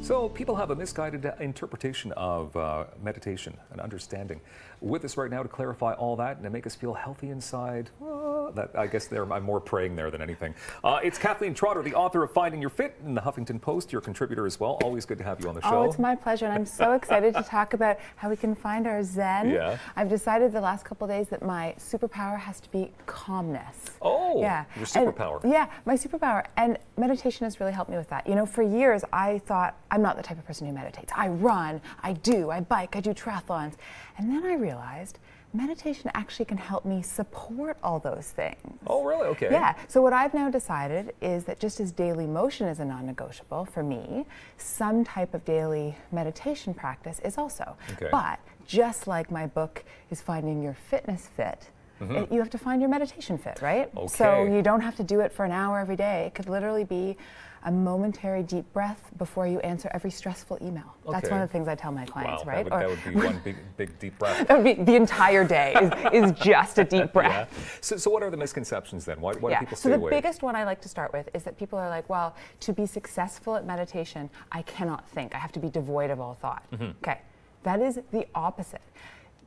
So people have a misguided interpretation of meditation and understanding. With us right now to clarify all that and to make us feel healthy inside, I guess I'm more praying there than anything. It's Kathleen Trotter, the author of Finding Your Fit in the Huffington Post, your contributor as well. Always good to have you on the show. Oh, it's my pleasure, and I'm so excited to talk about how we can find our zen. Yeah. I've decided the last couple of days that my superpower has to be calmness. Oh, yeah. Your superpower. Yeah, my superpower. And meditation has really helped me with that. You know, for years I thought I'm not the type of person who meditates. I run, I bike, I do triathlons. And then I realized meditation actually can help me support all those things. Oh, really? Okay. Yeah. So what I've now decided is that just as daily motion is a non-negotiable for me, some type of daily meditation practice is also. Okay. But just like my book is Finding Your Fitness Fit, you have to find your meditation fit, right? Okay. So you don't have to do it for an hour every day. It could literally be a momentary deep breath before you answer every stressful email. Okay. That's one of the things I tell my clients, wow, right? That would be one big deep breath. That would be the entire day is just a deep breath. Yeah. So what are the misconceptions then? Why do people stay away? So the biggest one I like to start with is that people are like, well, to be successful at meditation, I cannot think. I have to be devoid of all thought. Okay, that is the opposite.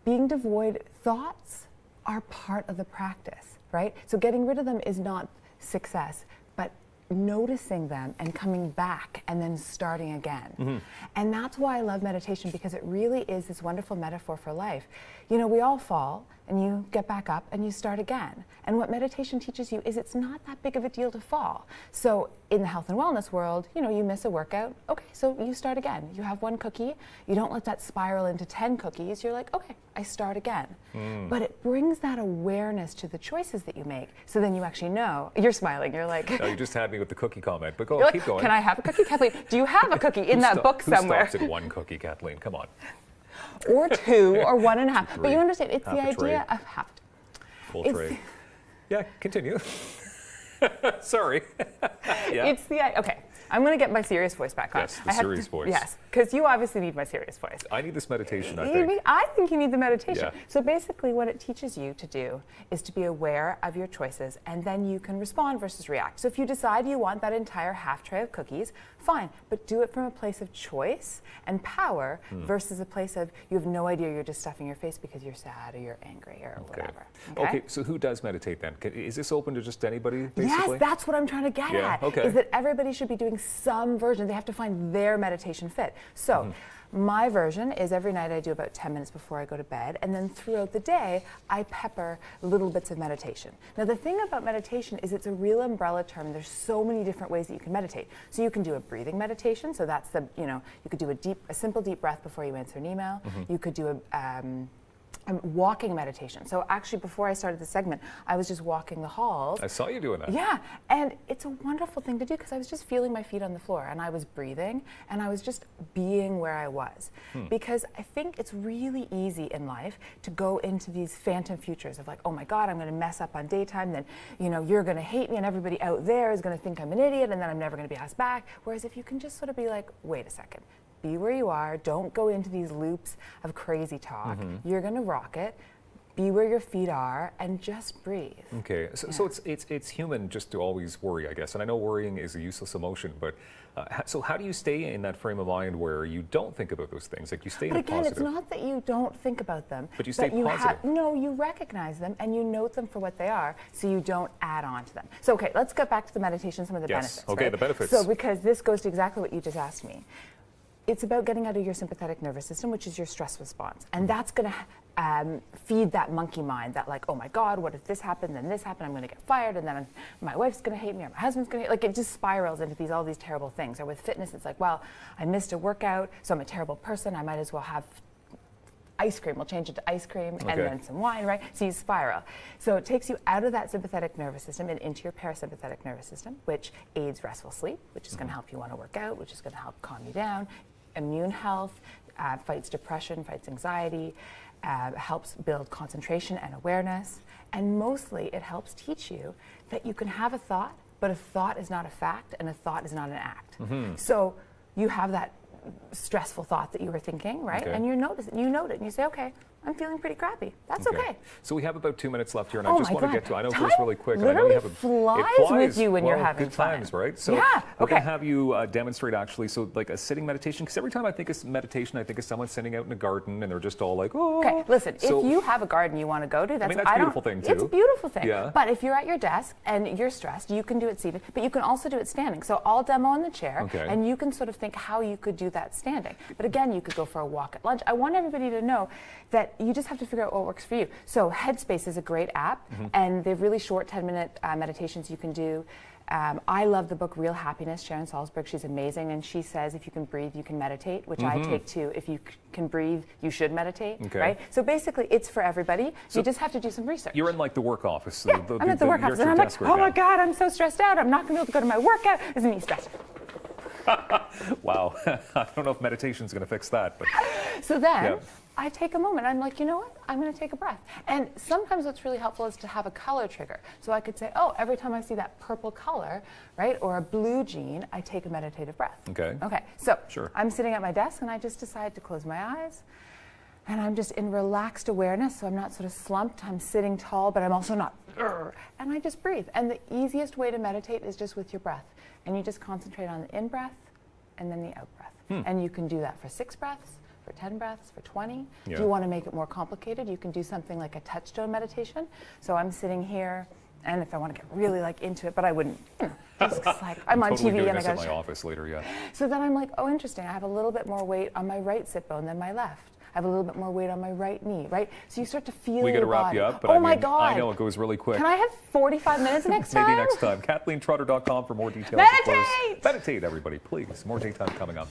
Being devoid, thoughts are part of the practice, right? So getting rid of them is not success, but noticing them and coming back and then starting again. And that's why I love meditation, because it really is this wonderful metaphor for life. You know, we all fall and you get back up and you start again. And what meditation teaches you is it's not that big of a deal to fall. So in the health and wellness world, you know, you miss a workout, okay, so you start again. You have one cookie, you don't let that spiral into 10 cookies, you're like, okay, I start again. But it brings that awareness to the choices that you make, so then you actually know. You're smiling, you're like... No, you just had me with the cookie comment, but go on, keep going. Can I have a cookie, Kathleen? Do you have a cookie in that book somewhere? Who stops at one cookie, Kathleen? Come on. Or two, or 1.5. But you understand, it's half the idea of half. Full tray. Yeah, continue. Sorry. Yeah. It's the, okay, I'm going to get my serious voice back on. Yes, the serious voice. Yes, because you obviously need my serious voice. I need this meditation, I think. I think you need the meditation. Yeah. So basically what it teaches you to do is to be aware of your choices, and then you can respond versus react. So if you decide you want that entire half tray of cookies, fine, but do it from a place of choice and power versus a place of you have no idea, you're just stuffing your face because you're sad or you're angry or whatever. Okay, so who does meditate then? Is this open to just anybody, basically? Yes, that's what I'm trying to get at, is that everybody should be doing some version. They have to find their meditation fit. So my version is every night I do about 10 minutes before I go to bed, and then throughout the day I pepper little bits of meditation. Now the thing about meditation is it's a real umbrella term. There's so many different ways that you can meditate. So you can do a breathing meditation, so that's the, you know, you could do a simple deep breath before you answer an email. You could do a walking meditation. So actually before I started the segment, I was just walking the halls. I saw you doing that. Yeah, and it's a wonderful thing to do because I was just feeling my feet on the floor and I was breathing and I was just being where I was. Because I think it's really easy in life to go into these phantom futures of like, oh my God, I'm going to mess up on daytime, then you know, you're going to hate me and everybody out there is going to think I'm an idiot and then I'm never going to be asked back. Whereas if you can just sort of be like, wait a second, be where you are, don't go into these loops of crazy talk. You're gonna rock it, be where your feet are, and just breathe. Okay, so it's human just to always worry, I guess. And I know worrying is a useless emotion, but so how do you stay in that frame of mind where you don't think about those things? Like you stay in the positive. But again, it's not that you don't think about them. But you stay positive. No, you recognize them and you note them for what they are, so you don't add on to them. So okay, let's get back to the meditation, some of the benefits. Okay, right? the benefits. So because this goes to exactly what you just asked me. It's about getting out of your sympathetic nervous system, which is your stress response. And that's going to feed that monkey mind that like, oh my God, what if this happened, then this happened, I'm going to get fired, and then my wife's going to hate me, or my husband's going to hate me. Like it just spirals into all these terrible things. Or with fitness, it's like, well, I missed a workout, so I'm a terrible person, I might as well have ice cream. We'll change it to ice cream and then some wine, right? So you spiral. So it takes you out of that sympathetic nervous system and into your parasympathetic nervous system, which aids restful sleep, which is going to help you want to work out, which is going to help calm you down. Immune health, fights depression, fights anxiety, helps build concentration and awareness, and mostly it helps teach you that you can have a thought, but a thought is not a fact and a thought is not an act. So you have that stressful thought that you were thinking, right? And you note it and you say, okay, I'm feeling pretty crappy. That's okay. So we have about 2 minutes left here, and Oh I just my want to God. get to, I know it Time goes really quick. And I know literally you have flies with you when you're well, having good fun. times, right? So Yeah, we're going okay. to have you demonstrate actually, so like a sitting meditation, because every time I think of meditation, I think of someone sitting out in a garden and they're just all like, oh. Okay, listen, So, if you have a garden you want to go to, that's, that's a beautiful thing too. It's a beautiful thing. Yeah. But if you're at your desk and you're stressed, you can do it seated, but you can also do it standing. So I'll demo in the chair, Okay. and you can sort of think how you could do that standing. But again, you could go for a walk at lunch. I want everybody to know that you just have to figure out what works for you. So Headspace is a great app, and they're really short 10-minute meditations you can do. I love the book Real Happiness, Sharon Salzberg. She's amazing, and she says if you can breathe, you can meditate, which I take to if you can breathe, you should meditate, right? So basically, it's for everybody. So you just have to do some research. You're in like the work office. Yeah, I'm at the work office, and I'm like, oh my God, I'm so stressed out. I'm not going to be able to go to my workout. Isn't he stressed? Wow. I don't know if meditation's going to fix that. But So then yeah. I take a moment. I'm like, you know what? I'm going to take a breath. And sometimes what's really helpful is to have a color trigger. So I could say, oh, every time I see that purple color, right, or a blue jean, I take a meditative breath. Okay. Okay. So Sure. I'm sitting at my desk, and I just decide to close my eyes. And I'm just in relaxed awareness, so I'm not sort of slumped. I'm sitting tall, but I'm also not. And I just breathe. And the easiest way to meditate is just with your breath. And you just concentrate on the in-breath and then the out-breath. And you can do that for 6 breaths, for 10 breaths, for 20. Yeah. If you want to make it more complicated, you can do something like a touchstone meditation. So I'm sitting here, and if I want to get really like into it, but I wouldn't, you know, just like I'm on totally TV doing and I this at got my office later, yeah. So then I'm like, oh, interesting. I have a little bit more weight on my right sit bone than my left. I have a little bit more weight on my right knee, right? So you start to feel We got to your wrap body. you up, but oh I my mean, God. I know it goes really quick. Can I have 45 minutes next time? Maybe next time. KathleenTrotter.com for more details. Of course. Meditate! Meditate, everybody, please. More daytime coming up.